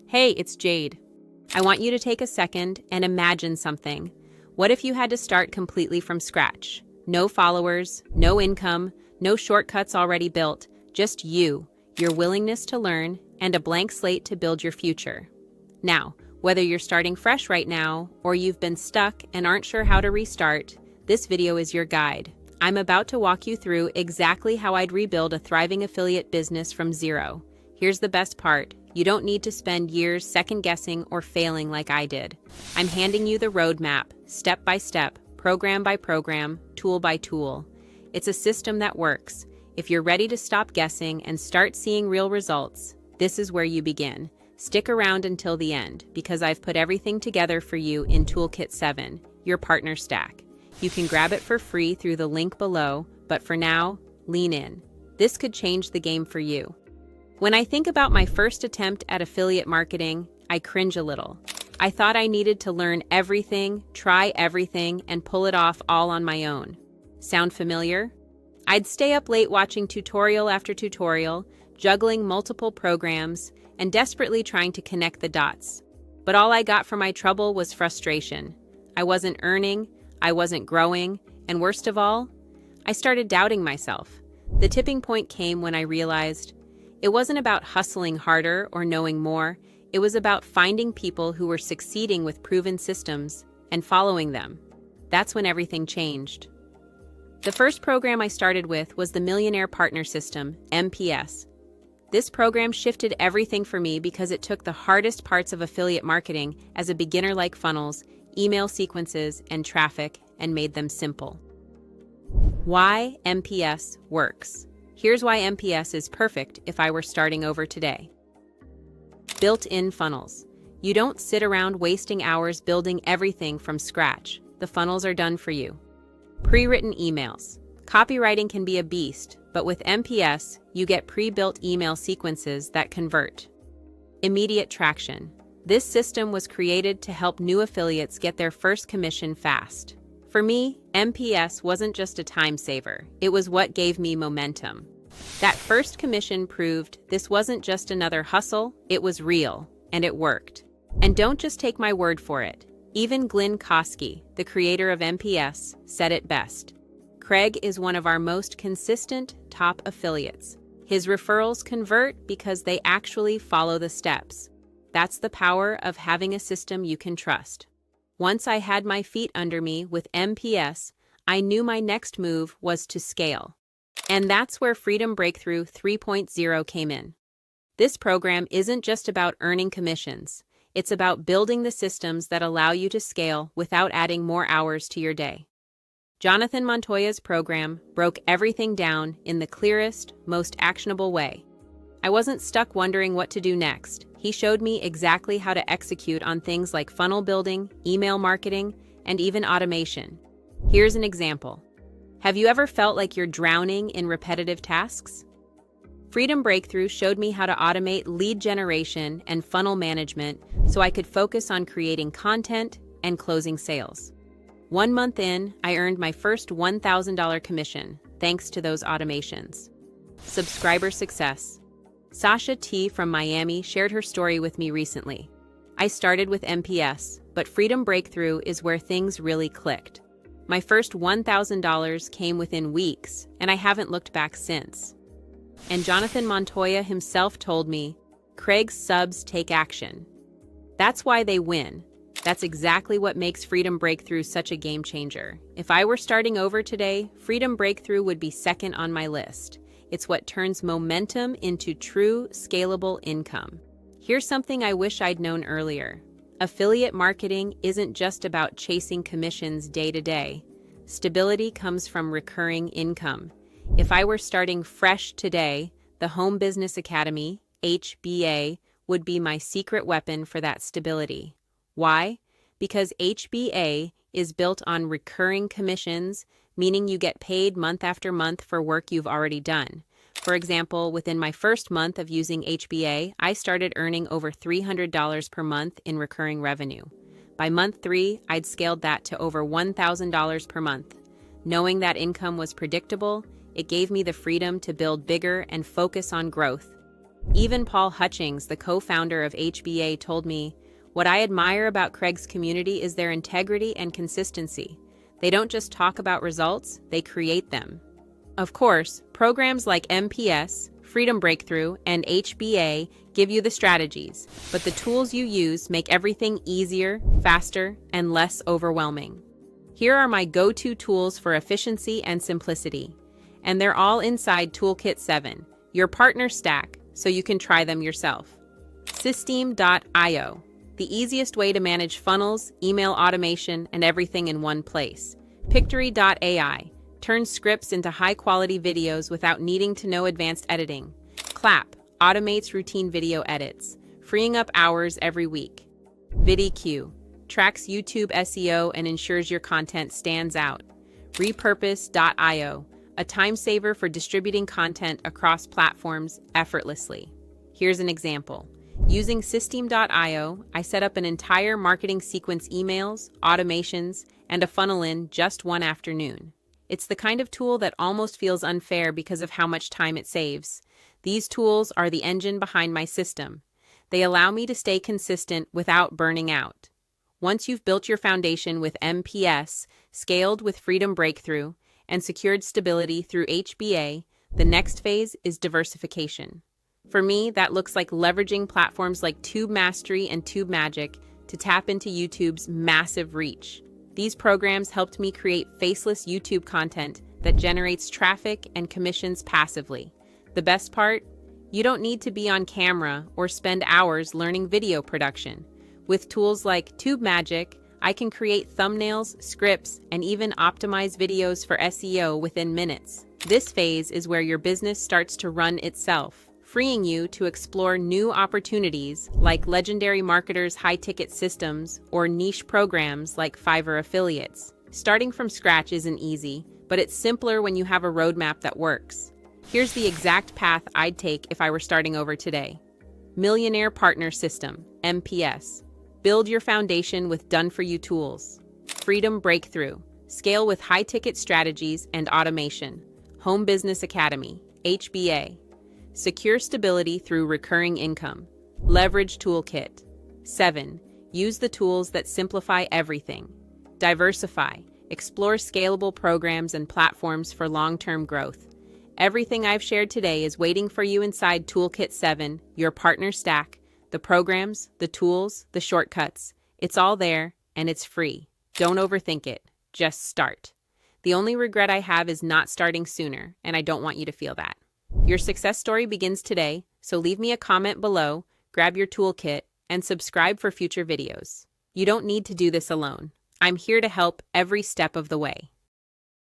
Hey, it's Jade. I want you to take a second and imagine something. What if you had to start completely from scratch? No followers, no income, no shortcuts already built, just you, your willingness to learn, and a blank slate to build your future. Now, whether you're starting fresh right now or you've been stuck and aren't sure how to restart, this video is your guide. I'm about to walk you through exactly how I'd rebuild a thriving affiliate business from zero. Here's the best part. You don't need to spend years second-guessing or failing like I did. I'm handing you the roadmap, step by step, program by program, tool by tool. It's a system that works. If you're ready to stop guessing and start seeing real results, this is where you begin. Stick around until the end, because I've put everything together for you in Toolkit 7, your partner stack. You can grab it for free through the link below, but for now, lean in. This could change the game for you. When I think about my first attempt at affiliate marketing, I cringe a little. I thought I needed to learn everything, try everything, and pull it off all on my own. Sound familiar? I'd stay up late watching tutorial after tutorial, juggling multiple programs, and desperately trying to connect the dots. But all I got for my trouble was frustration. I wasn't earning, I wasn't growing, and worst of all, I started doubting myself. The tipping point came when I realized it wasn't about hustling harder or knowing more. It was about finding people who were succeeding with proven systems and following them. That's when everything changed. The first program I started with was the Millionaire Partner System, MPS. This program shifted everything for me because it took the hardest parts of affiliate marketing as a beginner like funnels, email sequences, and traffic and made them simple. Why MPS works. Here's why MPS is perfect if I were starting over today. Built-in funnels. You don't sit around wasting hours building everything from scratch. The funnels are done for you. Pre-written emails. Copywriting can be a beast, but with MPS, you get pre-built email sequences that convert. Immediate traction. This system was created to help new affiliates get their first commission fast. For me, MPS wasn't just a time saver. It was what gave me momentum. That first commission proved this wasn't just another hustle, it was real, and it worked. And don't just take my word for it. Even Glenn Kosky, the creator of MPS, said it best. Craig is one of our most consistent top affiliates. His referrals convert because they actually follow the steps. That's the power of having a system you can trust. Once I had my feet under me with MPS, I knew my next move was to scale. And that's where Freedom Breakthrough 3.0 came in. This program isn't just about earning commissions. It's about building the systems that allow you to scale without adding more hours to your day. Jonathan Montoya's program broke everything down in the clearest, most actionable way. I wasn't stuck wondering what to do next. He showed me exactly how to execute on things like funnel building, email marketing, and even automation. Here's an example. Have you ever felt like you're drowning in repetitive tasks? Freedom Breakthrough showed me how to automate lead generation and funnel management so I could focus on creating content and closing sales. 1 month in, I earned my first $1,000 commission thanks to those automations. Subscriber success. Sasha T. from Miami shared her story with me recently. I started with MPS, but Freedom Breakthrough is where things really clicked. My first $1,000 came within weeks, and I haven't looked back since. And Jonathan Montoya himself told me, Craig's subs take action. That's why they win. That's exactly what makes Freedom Breakthrough such a game changer. If I were starting over today, Freedom Breakthrough would be second on my list. It's what turns momentum into true, scalable income. Here's something I wish I'd known earlier. Affiliate marketing isn't just about chasing commissions day to day. Stability comes from recurring income. If I were starting fresh today, the Home Business Academy, HBA, would be my secret weapon for that stability. Why? Because HBA is built on recurring commissions, meaning you get paid month after month for work you've already done. For example, within my first month of using HBA, I started earning over $300 per month in recurring revenue. By month 3, I'd scaled that to over $1,000 per month. Knowing that income was predictable, it gave me the freedom to build bigger and focus on growth. Even Paul Hutchings, the co-founder of HBA, told me, "What I admire about Craig's community is their integrity and consistency. They don't just talk about results, they create them." Of course, programs like MPS, Freedom Breakthrough, and HBA give you the strategies, but the tools you use make everything easier, faster, and less overwhelming. Here are my go-to tools for efficiency and simplicity, and they're all inside Toolkit 7, your partner stack, so you can try them yourself. Systeme.io, the easiest way to manage funnels, email automation, and everything in one place. Pictory.ai, turns scripts into high-quality videos without needing to know advanced editing. Klap, automates routine video edits, freeing up hours every week. VidIQ, tracks YouTube SEO and ensures your content stands out. Repurpose.io, a time saver for distributing content across platforms effortlessly. Here's an example. Using Systeme.io, I set up an entire marketing sequence emails, automations, and a funnel in just one afternoon. It's the kind of tool that almost feels unfair because of how much time it saves. These tools are the engine behind my system. They allow me to stay consistent without burning out. Once you've built your foundation with MPS, scaled with Freedom Breakthrough, and secured stability through HBA, the next phase is diversification. For me, that looks like leveraging platforms like TubeMastery and TubeMagic to tap into YouTube's massive reach. These programs helped me create faceless YouTube content that generates traffic and commissions passively. The best part? You don't need to be on camera or spend hours learning video production. With tools like TubeMagic, I can create thumbnails, scripts, and even optimize videos for SEO within minutes. This phase is where your business starts to run itself, freeing you to explore new opportunities like legendary marketers' high-ticket systems or niche programs like Fiverr affiliates. Starting from scratch isn't easy, but it's simpler when you have a roadmap that works. Here's the exact path I'd take if I were starting over today. Millionaire Partner System, MPS. Build your foundation with done-for-you tools. Freedom Breakthrough. Scale with high-ticket strategies and automation. Home Business Academy, HBA. Secure stability through recurring income. Leverage Toolkit. 7. Use the tools that simplify everything. Diversify. Explore scalable programs and platforms for long-term growth. Everything I've shared today is waiting for you inside Toolkit 7, your partner stack. The programs, the tools, the shortcuts. It's all there, and it's free. Don't overthink it. Just start. The only regret I have is not starting sooner, and I don't want you to feel that. Your success story begins today, so leave me a comment below, grab your toolkit, and subscribe for future videos. You don't need to do this alone. I'm here to help every step of the way.